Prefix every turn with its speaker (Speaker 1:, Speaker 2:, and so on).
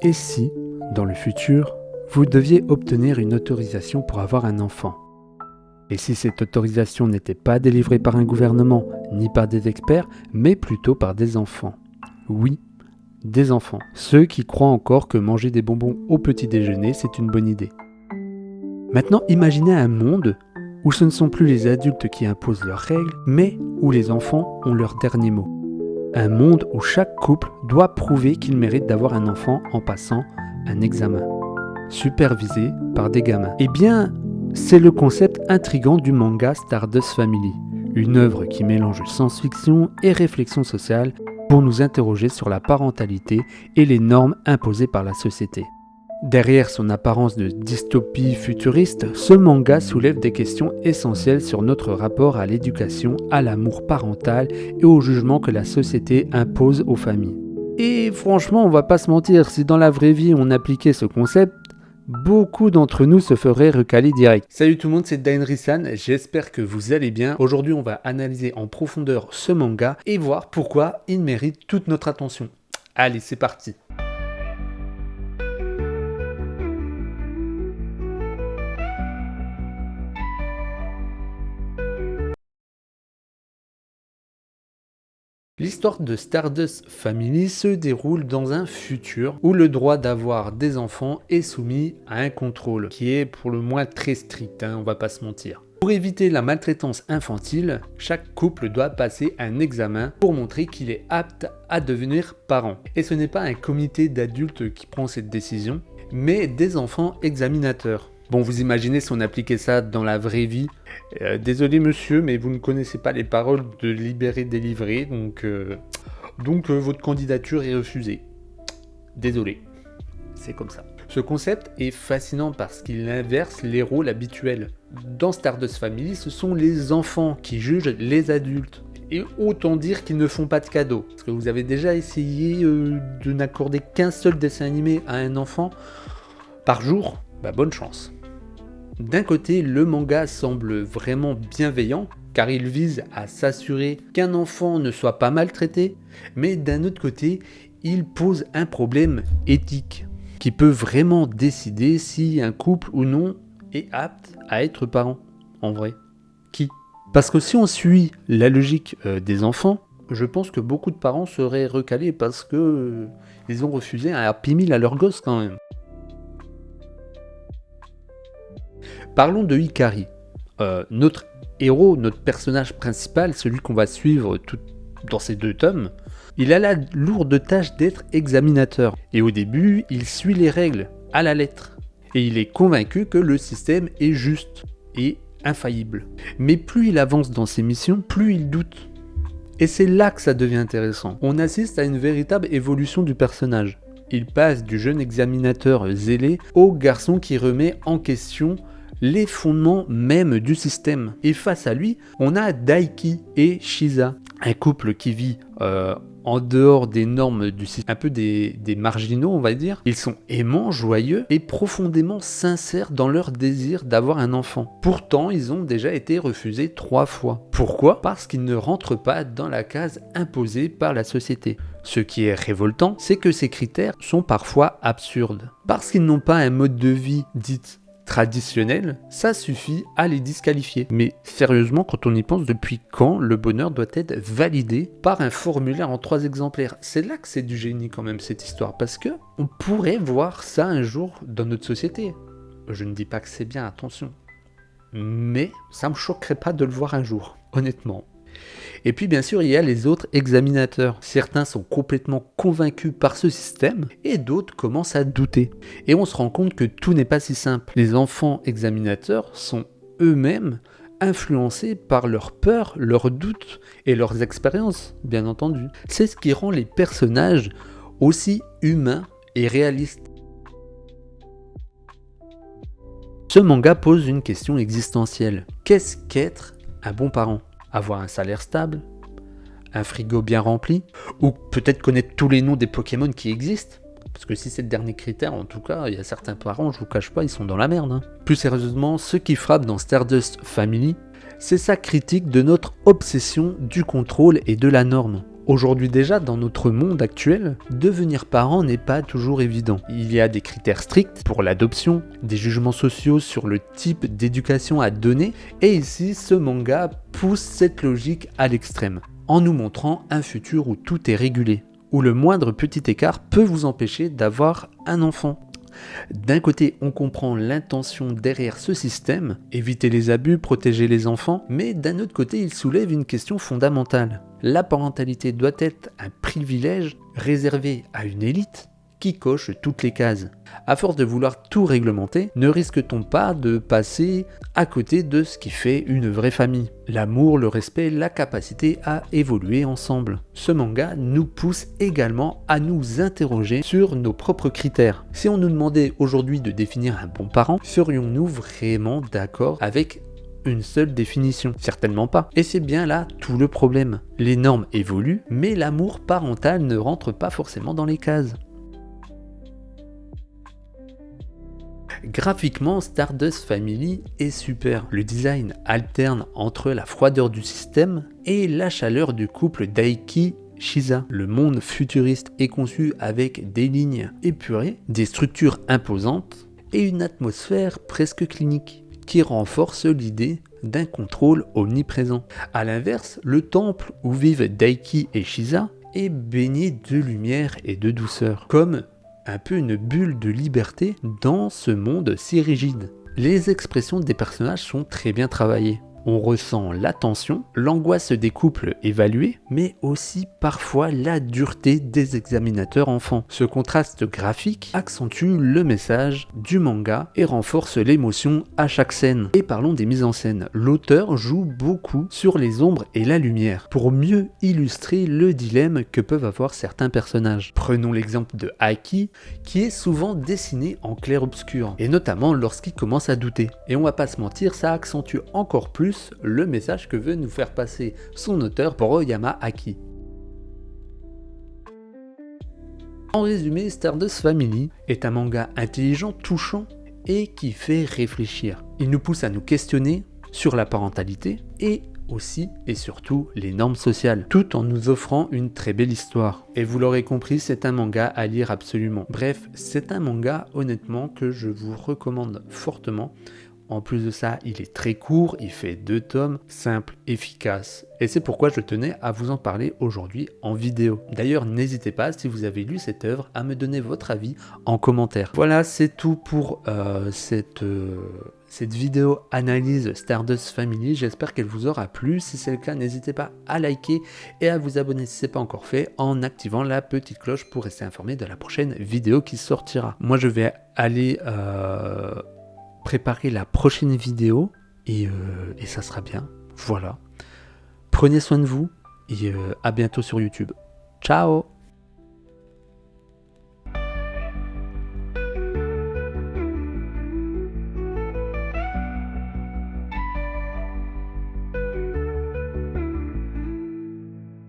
Speaker 1: Et si, dans le futur, vous deviez obtenir une autorisation pour avoir un enfant? Et si cette autorisation n'était pas délivrée par un gouvernement, ni par des experts, mais plutôt par des enfants? Oui, des enfants. Ceux qui croient encore que manger des bonbons au petit déjeuner, c'est une bonne idée. Maintenant, imaginez un monde où ce ne sont plus les adultes qui imposent leurs règles, mais où les enfants ont leur dernier mot. Un monde où chaque couple doit prouver qu'il mérite d'avoir un enfant en passant un examen, supervisé par des gamins. Eh bien, c'est le concept intrigant du manga Stardust Family, une œuvre qui mélange science-fiction et réflexion sociale pour nous interroger sur la parentalité et les normes imposées par la société. Derrière son apparence de dystopie futuriste, ce manga soulève des questions essentielles sur notre rapport à l'éducation, à l'amour parental et au jugement que la société impose aux familles. Et franchement, on va pas se mentir, si dans la vraie vie on appliquait ce concept, beaucoup d'entre nous se feraient recaler direct. Salut tout le monde, c'est Dainri-san, j'espère que vous allez bien. Aujourd'hui, on va analyser en profondeur ce manga et voir pourquoi il mérite toute notre attention. Allez, c'est parti. L'histoire de Stardust Family se déroule dans un futur où le droit d'avoir des enfants est soumis à un contrôle qui est pour le moins très strict, on va pas se mentir. Pour éviter la maltraitance infantile, chaque couple doit passer un examen pour montrer qu'il est apte à devenir parent. Et ce n'est pas un comité d'adultes qui prend cette décision, mais des enfants examinateurs. Bon, vous imaginez si on appliquait ça dans la vraie vie. Désolé monsieur, mais vous ne connaissez pas les paroles de Libéré délivré, donc votre candidature est refusée. Désolé, c'est comme ça. Ce concept est fascinant parce qu'il inverse les rôles habituels. Dans Stardust Family, ce sont les enfants qui jugent les adultes. Et autant dire qu'ils ne font pas de cadeaux. Parce que vous avez déjà essayé de n'accorder qu'un seul dessin animé à un enfant par jour? Bah bonne chance. D'un côté, le manga semble vraiment bienveillant, car il vise à s'assurer qu'un enfant ne soit pas maltraité, mais d'un autre côté, il pose un problème éthique, qui peut vraiment décider si un couple ou non est apte à être parent, en vrai. Qui? Parce que si on suit la logique des enfants, je pense que beaucoup de parents seraient recalés parce que ils ont refusé un Happy Meal à leur gosse quand même. Parlons de Hikari, notre héros, notre personnage principal, celui qu'on va suivre dans ces 2 tomes. Il a la lourde tâche d'être examinateur. Et au début, il suit les règles à la lettre. Et il est convaincu que le système est juste et infaillible. Mais plus il avance dans ses missions, plus il doute. Et c'est là que ça devient intéressant. On assiste à une véritable évolution du personnage. Il passe du jeune examinateur zélé au garçon qui remet en question les fondements même du système. Et face à lui, on a Daiki et Shiza, un couple qui vit en dehors des normes du système, un peu des marginaux on va dire. Ils sont aimants, joyeux et profondément sincères dans leur désir d'avoir un enfant. Pourtant, ils ont déjà été refusés 3 fois. Pourquoi? Parce qu'ils ne rentrent pas dans la case imposée par la société. Ce qui est révoltant, c'est que ces critères sont parfois absurdes. Parce qu'ils n'ont pas un mode de vie dit traditionnel, ça suffit à les disqualifier. Mais sérieusement, quand on y pense, depuis quand le bonheur doit être validé par un formulaire en 3 exemplaires? C'est là que c'est du génie quand même cette histoire, parce que on pourrait voir ça un jour dans notre société. Je ne dis pas que c'est bien, attention. Mais ça me choquerait pas de le voir un jour, honnêtement. Et puis bien sûr, il y a les autres examinateurs. Certains sont complètement convaincus par ce système et d'autres commencent à douter. Et on se rend compte que tout n'est pas si simple. Les enfants examinateurs sont eux-mêmes influencés par leurs peurs, leurs doutes et leurs expériences, bien entendu. C'est ce qui rend les personnages aussi humains et réalistes. Ce manga pose une question existentielle. Qu'est-ce qu'être un bon parent? Avoir un salaire stable, un frigo bien rempli, ou peut-être connaître tous les noms des Pokémon qui existent. Parce que si c'est le dernier critère, en tout cas, il y a certains parents, je vous cache pas, ils sont dans la merde. Plus sérieusement, ce qui frappe dans Stardust Family, c'est sa critique de notre obsession du contrôle et de la norme. Aujourd'hui déjà, dans notre monde actuel, devenir parent n'est pas toujours évident. Il y a des critères stricts pour l'adoption, des jugements sociaux sur le type d'éducation à donner, et ici, ce manga pousse cette logique à l'extrême, en nous montrant un futur où tout est régulé, où le moindre petit écart peut vous empêcher d'avoir un enfant. D'un côté, on comprend l'intention derrière ce système, éviter les abus, protéger les enfants, mais d'un autre côté, il soulève une question fondamentale. La parentalité doit être un privilège réservé à une élite qui coche toutes les cases. À force de vouloir tout réglementer, ne risque-t-on pas de passer à côté de ce qui fait une vraie famille? L'amour, le respect, la capacité à évoluer ensemble. Ce manga nous pousse également à nous interroger sur nos propres critères. Si on nous demandait aujourd'hui de définir un bon parent, serions-nous vraiment d'accord avec une seule définition? Certainement pas. Et c'est bien là tout le problème. Les normes évoluent, mais l'amour parental ne rentre pas forcément dans les cases. Graphiquement, Stardust Family est super. Le design alterne entre la froideur du système et la chaleur du couple Daiki-Shiza. Le monde futuriste est conçu avec des lignes épurées, des structures imposantes et une atmosphère presque clinique qui renforce l'idée d'un contrôle omniprésent. A l'inverse, le temple où vivent Daiki et Shiza est baigné de lumière et de douceur, comme un peu une bulle de liberté dans ce monde si rigide. Les expressions des personnages sont très bien travaillées. On ressent la tension, l'angoisse des couples évalués, mais aussi parfois la dureté des examinateurs enfants. Ce contraste graphique accentue le message du manga et renforce l'émotion à chaque scène. Et parlons des mises en scène. L'auteur joue beaucoup sur les ombres et la lumière pour mieux illustrer le dilemme que peuvent avoir certains personnages. Prenons l'exemple de Aki, qui est souvent dessiné en clair-obscur, et notamment lorsqu'il commence à douter. Et on va pas se mentir, ça accentue encore plus le message que veut nous faire passer son auteur Boroyama Aki. En résumé, Stardust Family est un manga intelligent, touchant et qui fait réfléchir. Il nous pousse à nous questionner sur la parentalité et aussi et surtout les normes sociales, tout en nous offrant une très belle histoire. Et vous l'aurez compris, c'est un manga à lire absolument. Bref, c'est un manga honnêtement que je vous recommande fortement. En plus de ça, il est très court, il fait 2 tomes, simple, efficace. Et c'est pourquoi je tenais à vous en parler aujourd'hui en vidéo. D'ailleurs, n'hésitez pas, si vous avez lu cette œuvre, à me donner votre avis en commentaire. Voilà, c'est tout pour cette vidéo analyse Stardust Family. J'espère qu'elle vous aura plu. Si c'est le cas, n'hésitez pas à liker et à vous abonner si ce n'est pas encore fait en activant la petite cloche pour rester informé de la prochaine vidéo qui sortira. Moi, je vais aller préparer la prochaine vidéo et ça sera bien. Voilà. Prenez soin de vous et à bientôt sur YouTube. Ciao!